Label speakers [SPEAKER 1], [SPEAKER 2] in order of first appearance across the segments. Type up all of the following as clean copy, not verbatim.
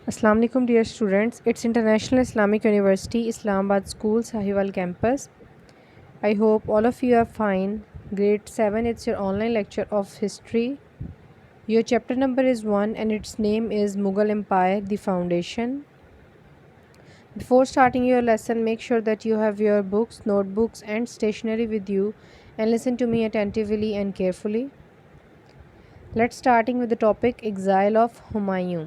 [SPEAKER 1] Assalamu alaikum dear students. It's International Islamic University, Islamabad School, Sahiwal campus. I hope all of you are fine. Grade 7, it's your online lecture of history. Your chapter number is 1 and its name is Mughal Empire, the Foundation. Before starting your lesson, make sure that you have your books, notebooks and stationery with you and listen to me attentively and carefully. Let's starting with the topic Exile of Humayun.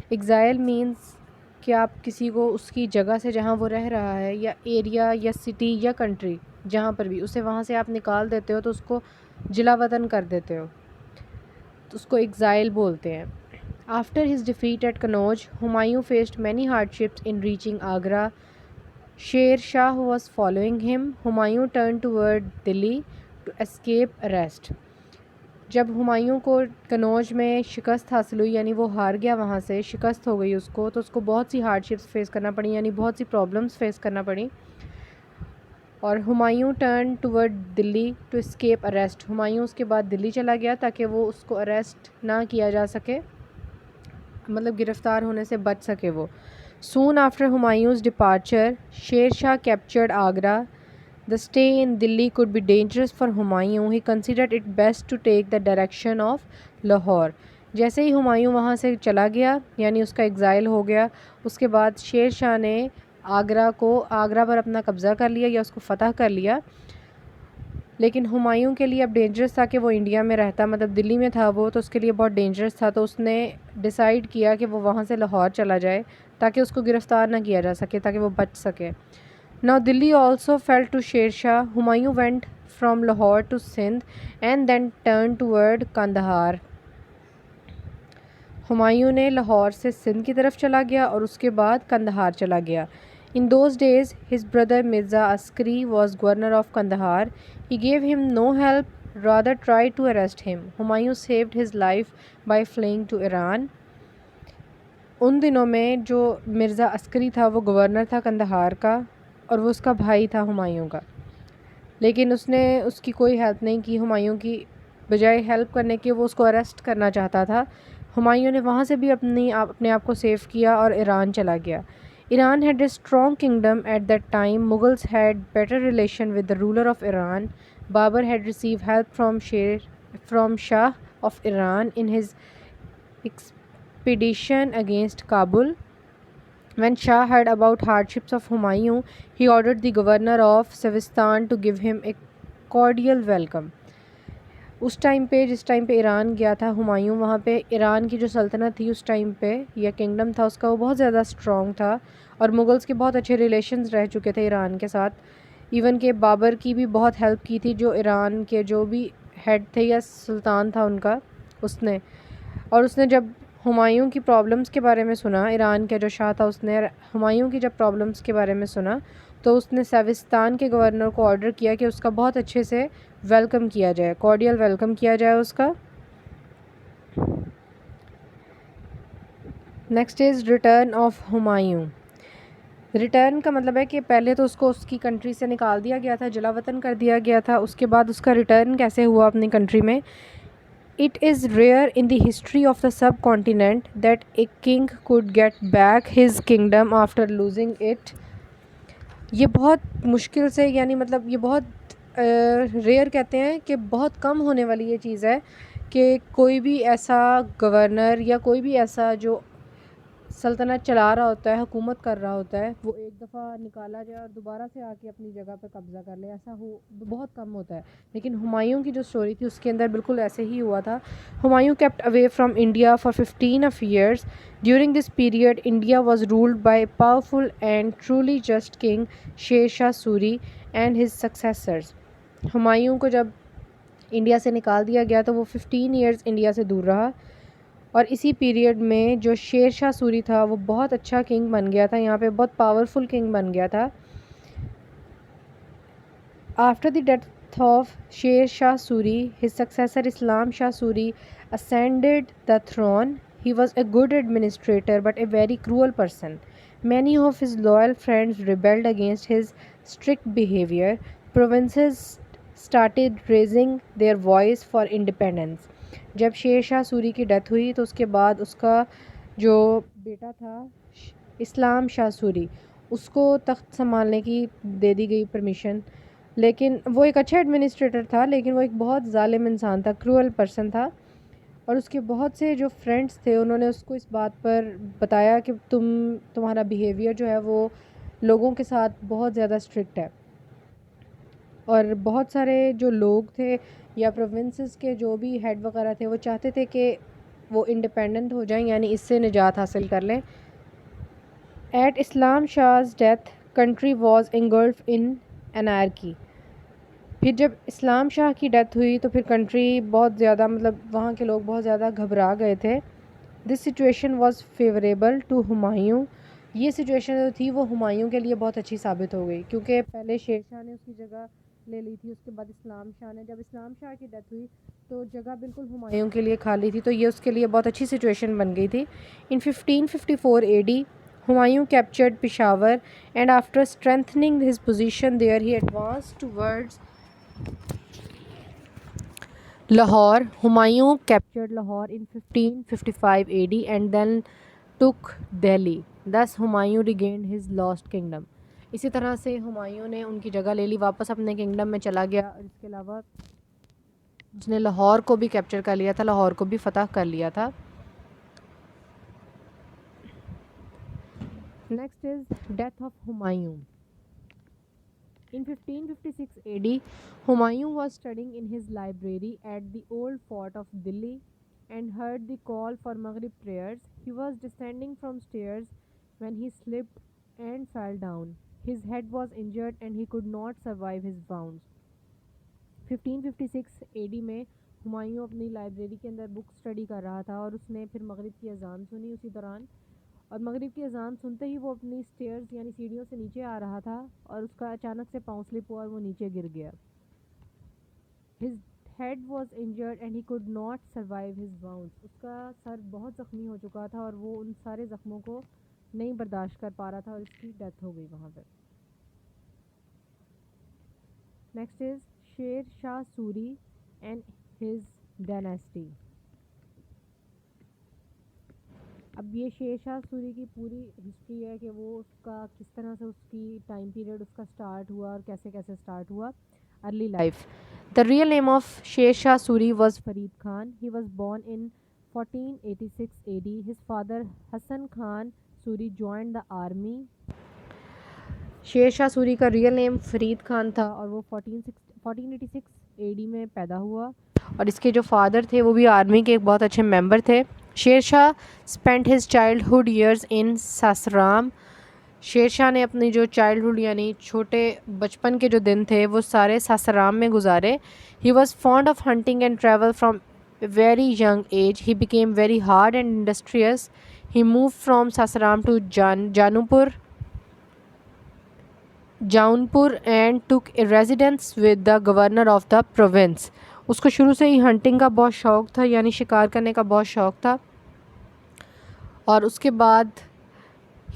[SPEAKER 1] Exile means کہ آپ کسی کو اس کی جگہ سے جہاں وہ رہ رہا ہے یا ایریا یا سٹی یا کنٹری جہاں پر بھی اسے وہاں سے آپ نکال دیتے ہو تو اس کو جلا وطن کر دیتے ہو تو اس کو ایگزائل بولتے ہیں. After his defeat at Kannauj Humayun faced many hardships in reaching Agra. Sher Shah was following him. Humayun turn toward Delhi to escape arrest. جب ہمایوں کو کنوج میں شکست حاصل ہوئی یعنی وہ ہار گیا، وہاں سے شکست ہو گئی اس کو، تو اس کو بہت سی ہارڈ شپس فیس کرنا پڑی، یعنی بہت سی پرابلمس فیس کرنا پڑی. اور Humayun turn toward Delhi to escape arrest. Humayun اس کے بعد دلی چلا گیا تاکہ وہ اس کو اریسٹ نہ کیا جا سکے، مطلب گرفتار ہونے سے بچ سکے وہ. Soon after Humayun's departure Sher Shah captured Agra. The stay in Delhi could be dangerous for Humayun. He considered it best to take the direction of Lahore. جیسے ہی ہمایوں وہاں سے چلا گیا یعنی اس کا ایگزائل ہو گیا، اس کے بعد شیر شاہ نے آگرہ پر اپنا قبضہ کر لیا یا اس کو فتح کر لیا. لیکن ہمایوں کے لیے اب ڈینجرس تھا کہ وہ انڈیا میں رہتا، مطلب دلی میں تھا وہ، تو اس کے لیے بہت ڈینجرس تھا. تو اس نے ڈیسائیڈ کیا کہ وہ وہاں سے لاہور چلا جائے تاکہ اس کو گرفتار نہ کیا جا سکے، تاکہ وہ بچ سکے. Now Delhi also fell to Sher Shah. Humayun went from Lahore to Sindh and then turned toward Kandahar. Humayun نے لاہور سے سندھ کی طرف چلا گیا اور اس کے بعد کندہار چلا گیا. In those days, his brother Mirza Askari was governor of Kandahar. He gave him no help, rather tried to arrest him. Humayun saved his life by fleeing to Iran. ان دنوں میں جو مرزا عسکری تھا وہ گورنر تھا کندہار کا اور وہ اس کا بھائی تھا ہمایوں کا، لیکن اس نے اس کی کوئی ہیلپ نہیں کی. ہمایوں کی بجائے ہیلپ کرنے کے وہ اس کو اریسٹ کرنا چاہتا تھا. ہمایوں نے وہاں سے بھی اپنے آپ کو سیو کیا اور ایران چلا گیا. Iran had a strong kingdom at that time. Mughals had better relation with the ruler of Iran. Babur had receive help from Shah of Iran in his expedition against Kabul. When Shah heard about hardships of Humayun, he ordered the governor of Sevistan to give him a cordial welcome. اس time پہ جس time پہ ایران گیا تھا ہمایوں، وہاں پہ ایران کی جو سلطنت تھی اس ٹائم پہ یا کنگڈم تھا اس کا، وہ بہت زیادہ اسٹرانگ تھا اور مغلز کے بہت اچھے ریلیشنز رہ چکے تھے ایران کے ساتھ. ایون کہ بابر کی بھی بہت ہیلپ کی تھی، جو ایران کے جو بھی ہیڈ تھے یا سلطان تھا ان کا، اس نے. اور اس نے جب ہمایوں کی پرابلمس کے بارے میں سنا، ایران کا جو شاہ تھا اس نے ہمایوں کی جب پرابلمس کے بارے میں سنا تو اس نے سیوستان کے گورنر کو آرڈر کیا کہ اس کا بہت اچھے سے ویلکم کیا جائے، کارڈیل ویلکم کیا جائے اس کا. Next is return of Humayun. Return کا مطلب ہے کہ پہلے تو اس کو اس کی کنٹری سے نکال دیا گیا تھا، جلا وطن کر دیا گیا تھا، اس کے بعد اس کا ریٹرن کیسے ہوا اپنی کنٹری میں. It is rare in the history of the subcontinent that a king could get back his kingdom after losing it. یہ بہت مشکل سے، یعنی مطلب یہ بہت ریئر کہتے ہیں کہ بہت کم ہونے والی یہ چیز ہے کہ کوئی بھی ایسا گورنر یا کوئی بھی ایسا جو سلطنت چلا رہا ہوتا ہے، حکومت کر رہا ہوتا ہے، وہ ایک دفعہ نکالا جائے اور دوبارہ سے آ کے اپنی جگہ پہ قبضہ کر لے. ایسا بہت کم ہوتا ہے. لیکن ہمایوں کی جو سٹوری تھی اس کے اندر بالکل ایسے ہی ہوا تھا. Humayun kept away from India for 15 years. During this period, India was ruled by a powerful and truly just king, Sher Shah Suri, and his successors. Humayun کو جب انڈیا سے نکال دیا گیا تو وہ 15 years انڈیا سے دور رہا، اور اسی پیریڈ میں جو شیر شاہ سوری تھا وہ بہت اچھا کنگ بن گیا تھا، یہاں پہ بہت پاورفل کنگ بن گیا تھا. After the death of Sher Shah Suri his successor Islam Shah Suri ascended the throne. He was a good administrator but a very cruel person. Many of his loyal friends rebelled against his strict behavior. Provinces started raising their voice for independence. جب شیر Shah sorry کی death ہوئی تو اس کے بعد اس کا جو بیٹا تھا اسلام شاہ سوری، اس کو تخت سنبھالنے کی دے دی گئی پرمیشن، لیکن وہ ایک اچھا ایڈمنسٹریٹر تھا، لیکن وہ ایک بہت ظالم انسان تھا، کروئل پرسن تھا، اور اس کے بہت سے جو فرینڈس تھے انہوں نے اس کو اس بات پر بتایا کہ تمہارا بیہیویئر جو ہے وہ لوگوں کے ساتھ بہت زیادہ اسٹرکٹ ہے، اور بہت سارے جو لوگ تھے یا پروونسز کے جو بھی ہیڈ وغیرہ تھے وہ چاہتے تھے کہ وہ انڈیپینڈنٹ ہو جائیں، یعنی اس سے نجات حاصل کر لیں۔ At Islam Shah's death country was engulfed in anarchy. پھر جب اسلام شاہ کی ڈیتھ ہوئی تو پھر کنٹری بہت زیادہ وہاں کے لوگ بہت زیادہ گھبرا گئے تھے۔ This situation was favourable to Humayun. یہ سچویشن جو تھی وہ ہمایوں کے لیے بہت اچھی ثابت ہو گئی، کیونکہ پہلے شیر شاہ نے اس کی جگہ لے لی تھی، اس کے بعد اسلام شاہ نے، جب اسلام شاہ کی ڈیتھ ہوئی تو جگہ بالکل ہمایوں کے لیے خالی تھی، تو یہ اس کے لیے بہت اچھی سچویشن بن گئی تھی۔ In 1554 AD Humayun captured Peshawar and after strengthening his position there he advanced towards Lahore. Humayun captured Lahore in 1555 AD and then took Delhi. Thus Humayun regained his lost kingdom. اسی طرح سے ہمایوں نے ان کی جگہ لے لی، واپس اپنے کنگڈم میں چلا گیا، اور اس کے علاوہ اس نے لاہور کو بھی کیپچر کر لیا تھا، لاہور کو بھی فتح کر لیا تھا۔ Next is death of Humayun. In 1556 AD, Humayun was studying in his library at the old fort of Delhi and heard the call for Maghrib prayers. He was descending from stairs when he slipped and fell down. His head was injured and he could not survive his wounds. 1556 AD میں ہمایوں اپنی library کے اندر بک study کر رہا تھا، اور اس نے پھر مغرب کی اذان سنی اسی دوران، اور مغرب کی اذان سنتے ہی وہ اپنی سٹیئرز یعنی سیڑھیوں سے نیچے آ رہا تھا، اور اس کا اچانک سے پاؤں سلپ ہوا اور وہ نیچے گر گیا۔ His head was injured and he could not survive his wounds. اس کا سر بہت زخمی ہو چکا تھا اور وہ ان سارے زخموں کو نہیں برداشت کر پا رہا تھا، اور اس کی ڈیتھ ہو گئی وہاں پہ۔ نیکسٹ از شیر Shah sorry and his dynasty. اب یہ شیر شاہ سوری کی پوری ہسٹری ہے کہ وہ اس کا کس طرح سے، اس کی ٹائم پیریڈ اس کا سٹارٹ ہوا اور کیسے کیسے سٹارٹ ہوا، early life. The real name of Sher Shah Suri was Farid Khan. He was born in 1486 AD. His father Hasan Khan Suri joined the army. Sher Shah Suri کا ریئل نیم فرید خان تھا، اور وہ 1486 AD میں پیدا ہوا، اور اس کے جو فادر تھے وہ بھی آرمی کے ایک بہت اچھے ممبر تھے۔ Sher Shah spend his childhood years in Sasaram. Sher Shah نے اپنی جو چائلڈہڈ یعنی چھوٹے بچپن کے جو دن تھے وہ سارے ساسرام میں گزارے۔ He was fond of hunting and travel from very young age. He became very hard and industrious. He move from Sasaram to Jaunpur and took a residence with the governor of the province. اس کو شروع سے ہی hunting کا بہت شوق تھا، یعنی شکار کرنے کا بہت شوق تھا، اور اس کے بعد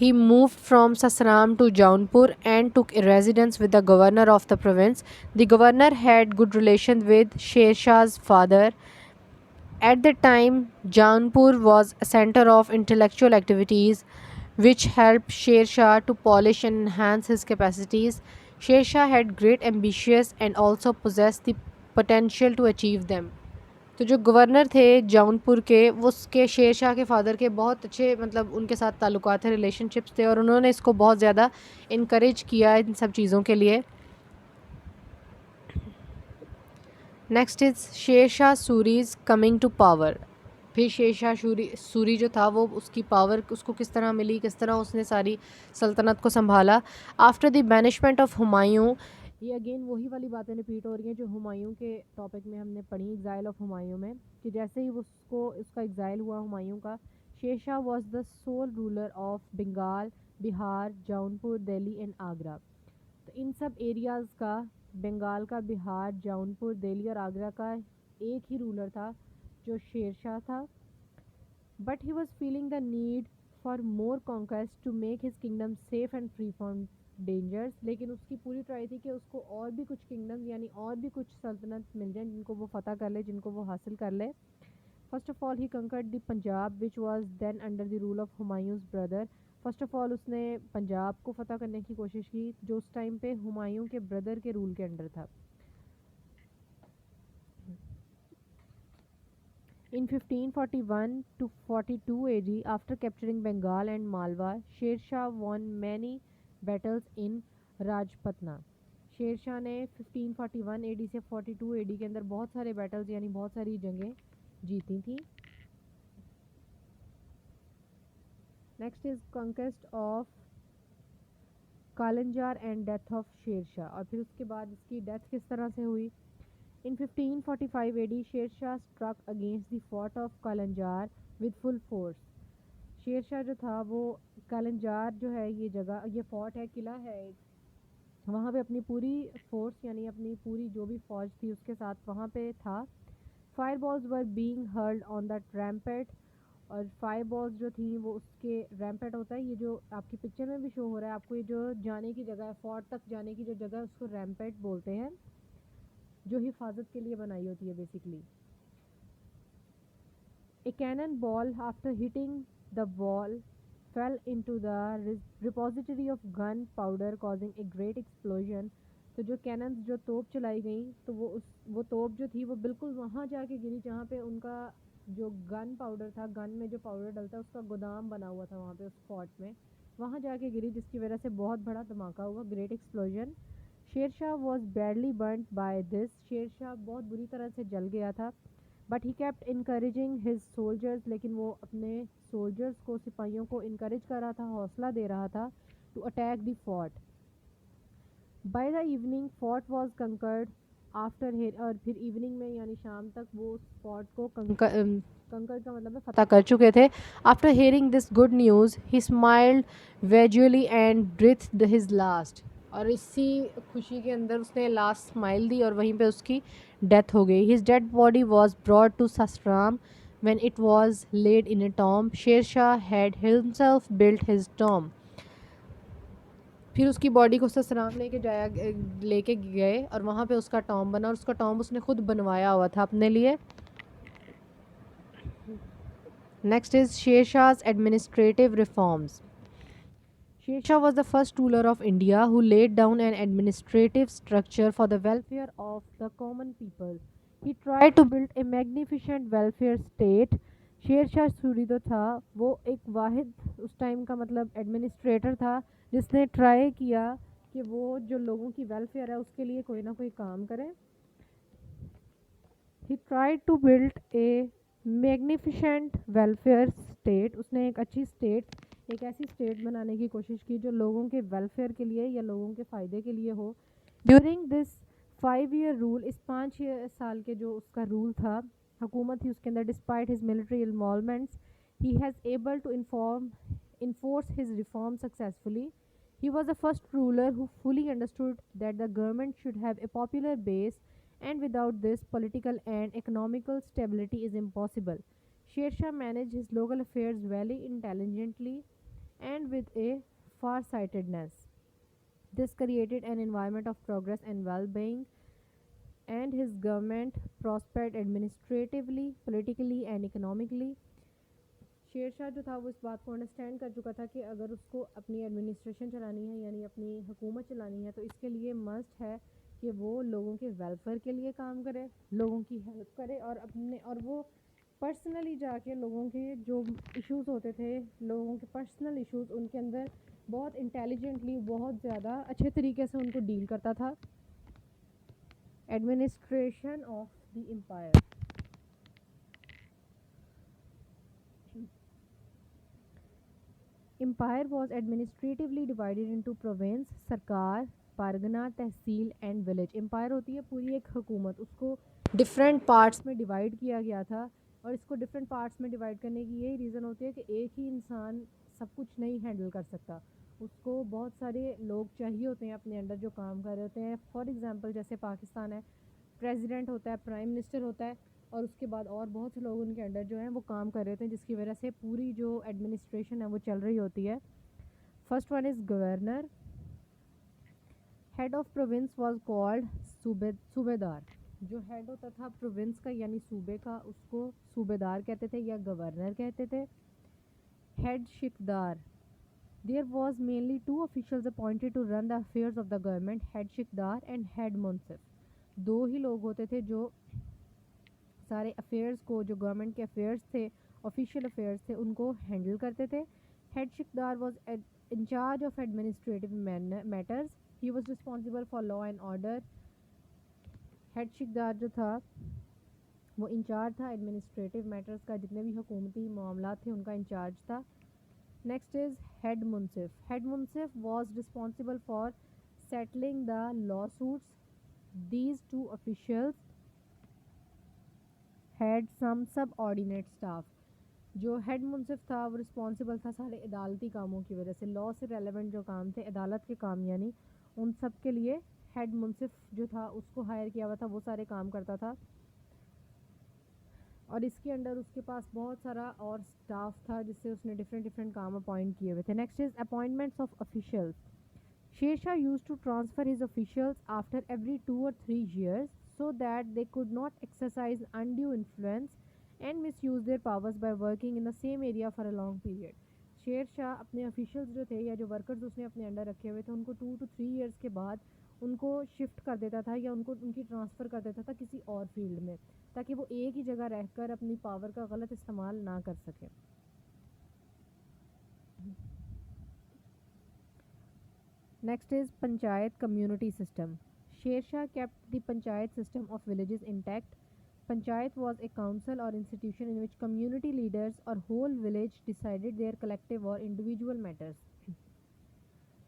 [SPEAKER 1] he moved from Sasaram to Jaunpur and took a residence with the governor of the province. The governor had good relation with Sher Shah's father. At the time Jaunpur was a centre of intellectual activities which helped Sher Shah to polish and enhance his capacities. Sher Shah had great ambitions and also possessed the potential to achieve them. تو جو governor تھے جون پور کے، وہ اس کے شیر شاہ کے father کے بہت اچھے ان کے ساتھ تعلقات تھے، ریلیشن شپس تھے، اور انہوں نے اس کو بہت زیادہ انکریج کیا ان سب چیزوں کے لیے۔ Next is Sher Shah سوریز coming to power. پھر شیر شاہ سوری جو تھا وہ اس کی پاور اس کو کس طرح ملی، کس طرح اس نے ساری سلطنت کو سنبھالا۔ آفٹر دی بینشمنٹ آف ہمایوں، یہ اگین وہی والی باتیں ریپیٹ ہو رہی ہیں جو ہمایوں کے ٹاپک میں ہم نے پڑھی، ایگزائل آف ہمایوں میں، کہ جیسے ہی اس کا ایگزائل ہوا ہمایوں کا، Sher Shah was the sole ruler of Bengal, Bihar, Jaunpur, Delhi and Agra. تو ان سب ایریاز کا، بنگال کا، بہار، جونپور، دہلی اور آگرہ کا ایک ہی رولر تھا جو شیر شاہ تھا، but he was feeling the need for more conquest to make his kingdom safe and free from dangerous. لیکن اس کی پوری ٹرائی تھی کہ اس کو اور بھی کچھ کنگڈم یعنی اور بھی کچھ سلطنت مل جائیں جن کو وہ فتح کر لے، جن کو وہ حاصل کر لے۔ First of all, he conquered the Punjab, which was then under the rule of Humayun's brother. First of all اس نے پنجاب کو فتح کرنے کی کوشش کی جو اس ٹائم پہ ہمایوں کے بردر کے رول کے انڈر تھا. In 1541 to 42 AD, after capturing Bengal and Malwa, Sher Shah won many battles in Rajputna. شیر شاہ نے 1541 AD سے 42 AD کے اندر بہت سارے بیٹلز یعنی بہت ساری جنگیں جیتی تھیں. Next is conquest of Kalinjar and death of Sher Shah, اور پھر اس کے بعد اس کی ڈیتھ کس طرح سے ہوئی. In 1545 AD, Sher Shah struck against the fort of کالنجار with full force. Sher Shah جو تھا وہ کالنجار جو ہے یہ جگہ یہ فورٹ ہے قلعہ ہے ایک, وہاں پہ اپنی پوری فورس یعنی اپنی پوری جو بھی فوج تھی اس کے ساتھ وہاں پہ تھا. Fire balls were being hurled on that rampart, اور فائر بالز جو تھیں وہ اس کے ریمپیٹ ہوتا ہے یہ جو آپ کی پکچر میں بھی شو ہو رہا ہے آپ کو, یہ جو جانے کی جگہ ہے فورٹ تک جانے کی جو جگہ ہے اس کو ریمپیٹ بولتے ہیں جو حفاظت کے لیے بنائی ہوتی ہے basically. A cannon ball after hitting the wall fell into the repository of gun powder causing a great explosion. تو جو کیننز جو توپ چلائی گئیں تو وہ توپ جو تھی وہ بالکل وہاں جا کے گری جہاں پہ ان کا جو گن پاؤڈر تھا, گن میں جو پاؤڈر ڈلتا ہے اس کا گودام بنا ہوا تھا وہاں پہ اس فورٹ میں, وہاں جا کے گری جس کی وجہ سے بہت بڑا دھماکہ ہوا, great explosion. Sher Shah was badly burnt by this, Sher Shah بہت بری طرح سے جل گیا تھا. But he kept encouraging his soldiers, لیکن وہ اپنے سولجرز کو سپاہیوں کو انکریج کر رہا تھا, حوصلہ دے رہا تھا to attack the fort. By the evening fort was conquered after, اور پھر ایوننگ میں یعنی شام تک وہ اس فورٹ کو کنکرڈ کا مطلب ہے فتح کر چکے تھے. After hearing this good news he smiled visibly and breathed his last, اور اسی خوشی کے اندر اس نے لاسٹ اسمائل دی اور وہیں پہ اس کی ڈیتھ ہو گئی. His dead body was brought to Sasaram when it was laid in a tomb. Sher Shah had himself built his tomb, پھر اس کی باڈی کو سسرام لے کے گئے اور وہاں پہ اس کا ٹام بنا, اور اس کا ٹام اس نے خود بنوایا ہوا تھا اپنے لیے. نیکسٹ از شیر شاہ's administrative reforms. Sher Shah was the first ruler of India who laid down an administrative structure for the welfare of the common people. He tried to build a magnificent welfare state. شیر Shah sorry تو تھا وہ ایک واحد اس time کا مطلب administrator تھا جس نے ٹرائی کیا کہ وہ جو لوگوں کی ویلفیئر ہے اس کے لیے کوئی نہ کوئی کام کرے. He tried to build a magnificent welfare state. اس نے ایک اچھی اسٹیٹ ایک ایسی اسٹیٹ بنانے کی کوشش کی جو لوگوں کے ویلفیئر کے لیے یا لوگوں کے فائدے کے لیے ہو. ڈیورنگ دس 5 year رول, اس 5 سال کے جو اس کا رول تھا حکومت تھی اس کے اندر, despite his military involvements he has able to enforce his reform successfully. He was the first ruler who fully understood that the government should have a popular base, and without this political and economical stability is impossible. Sher Shah managed his local affairs very intelligently and with a far-sightedness. This created an environment of progress and well-being, and his government prospered administratively, politically and economically. Sher Shah جو تھا وہ اس بات کو understand کر چکا تھا کہ اگر اس کو اپنی ایڈمنسٹریشن چلانی ہے یعنی اپنی حکومت چلانی ہے تو اس کے لیے مسٹ ہے کہ وہ لوگوں کے ویلفیئر کے لیے کام کرے, لوگوں کی ہیلپ کرے, اور وہ پرسنلی جا کے لوگوں کے جو ایشوز ہوتے تھے لوگوں کے پرسنل ایشوز ان کے اندر بہت انٹیلیجنٹلی بہت زیادہ اچھے طریقے سے ان کو ڈیل کرتا تھا. Administration of the empire. Empire was administratively divided into province, sarkar, pargana, tehsil and village. Empire ہوتی ہے پوری ایک حکومت, اس کو ڈفرینٹ پارٹس میں ڈیوائڈ کیا گیا تھا, اور اس کو ڈفرینٹ پارٹس میں ڈیوائڈ کرنے کی یہی ریزن ہوتی ہے کہ ایک ہی انسان سب کچھ نہیں ہینڈل کر سکتا, اس کو بہت سارے لوگ چاہیے ہوتے ہیں اپنے انڈر جو کام کر رہے ہوتے ہیں. فار ایگزامپل جیسے پاکستان ہے, پریزیڈنٹ ہوتا ہے, پرائم منسٹر ہوتا ہے, اور اس کے بعد اور بہت سے لوگ ان کے انڈر جو ہیں وہ کام کر رہے تھے جس کی وجہ سے پوری جو ایڈمنسٹریشن ہے وہ چل رہی ہوتی ہے. First one is governor. Head of province was called subedar. جو ہیڈ ہوتا تھا پروونس کا یعنی صوبے کا اس کو صوبے دار کہتے تھے یا گورنر کہتے تھے. Head shiqdar. There was mainly two officials appointed to run the affairs of the government, head shiqdar and head منصف. دو ہی لوگ ہوتے تھے جو سارے افیئرس کو، جو گورنمنٹ کے افیئرس تھے، آفیشیل افیئرس تھے، ان کو ہینڈل کرتے تھے. Head shiqdar was in charge of administrative matters. He was responsible for law and order. Head shiqdar جو تھا وہ انچارج تھا ایڈمنسٹریٹو میٹرز کا، جتنے بھی حکومتی معاملات تھے ان کا انچارج تھا. Next is head munsif. Head munsif was responsible for settling the lawsuits. These two officials had some subordinate staff. جو ہیڈ منصف تھا وہ رسپانسبل تھا سارے عدالتی کاموں کی وجہ سے، لا سے ریلیونٹ جو کام تھے، عدالت کے کام، یعنی ان سب کے لیے ہیڈ منصف جو تھا اس کو ہائر کیا ہوا تھا، وہ سارے کام کرتا تھا. اور اس کے انڈر اس کے پاس بہت سارا اور اسٹاف تھا جس سے اس نے ڈفرینٹ کام اپوائنٹ کیے ہوئے تھے. Next is appointments of officials. Sher Shah used to transfer his officials after every 2 or 3 years so that they could not exercise undue influence and misuse their powers by working in the same area for a long period. Sher Shah اپنے officials جو تھے یا جو workers اس نے اپنے under رکھے ہوئے تھے ان کو 2 to 3 years کے بعد ان کو شفٹ کر دیتا تھا یا ان کی ٹرانسفر کر دیتا تھا کسی اور فیلڈ میں، تاکہ وہ ایک ہی جگہ رہ کر اپنی پاور کا غلط استعمال نہ کر سکیں. Next is Panchayat community system. Sher Shah kept the Panchayat system of villages intact. Panchayat was a council or institution in which community leaders or whole village decided their collective or individual matters.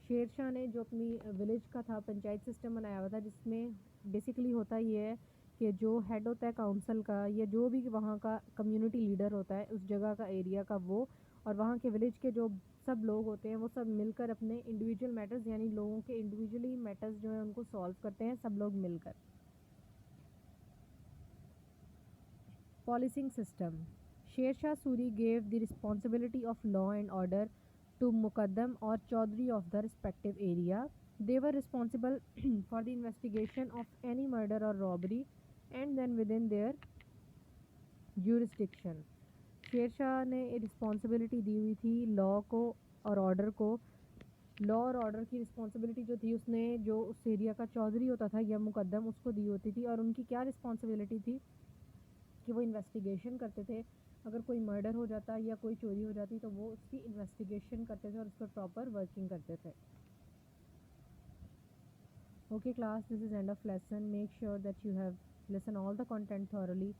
[SPEAKER 1] شیر شاہ نے جو اپنی village کا تھا panchayat system بنایا ہوا تھا، جس میں بیسیکلی ہوتا یہ ہے کہ جو ہیڈ ہوتا ہے کاؤنسل کا یا جو بھی وہاں کا کمیونٹی لیڈر ہوتا ہے اس جگہ کا، ایریا کا، وہ اور وہاں کے ولیج کے جو سب لوگ ہوتے ہیں وہ سب مل کر اپنے انڈیویجول میٹرز یعنی لوگوں کے انڈیویجولی میٹرز جو ہیں ان کو سالو کرتے ہیں سب لوگ مل کر. Policing system. Sher Shah Suri gave the responsibility of law and order to مقدم اور Chaudhry of the respective area. They were responsible for the investigation of any murder or robbery and then within their jurisdiction. شیر شاہ نے responsibility دی ہوئی تھی لا کو اور order کو. لا اور آرڈر کی رسپانسبلٹی جو تھی اس نے جو اس ایریا کا چودھری ہوتا تھا یا مقدم اس کو دی ہوتی تھی، اور ان کی کیا رسپانسبلٹی تھی کہ وہ انویسٹیگیشن کرتے تھے. اگر کوئی مرڈر ہو جاتا یا کوئی چوری ہو جاتی تو وہ اس کی انویسٹیگیشن کرتے تھے اور اس پر پراپر ورکنگ کرتے تھے. Okay class, this is and of lesson. Make sure that you have listen all the content thoroughly.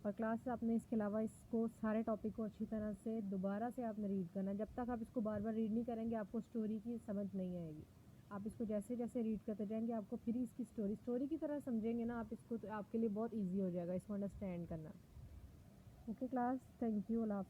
[SPEAKER 1] اور کلاس آپ نے اس کے علاوہ اس کو سارے ٹاپک کو اچھی طرح سے دوبارہ سے آپ نے ریڈ کرنا ہے. جب تک آپ اس کو بار بار ریڈ نہیں کریں گے آپ کو اسٹوری کی سمجھ نہیں آئے گی. آپ اس کو جیسے جیسے ریڈ کرتے جائیں گے آپ کو پھر اس کی اسٹوری کی طرح سمجھیں گے نا آپ اس کو، تو آپ کے لیے بہت ایزی ہو جائے گا اس کو انڈرسٹینڈ کرنا. Okay class, thank you. اللہ حافظ.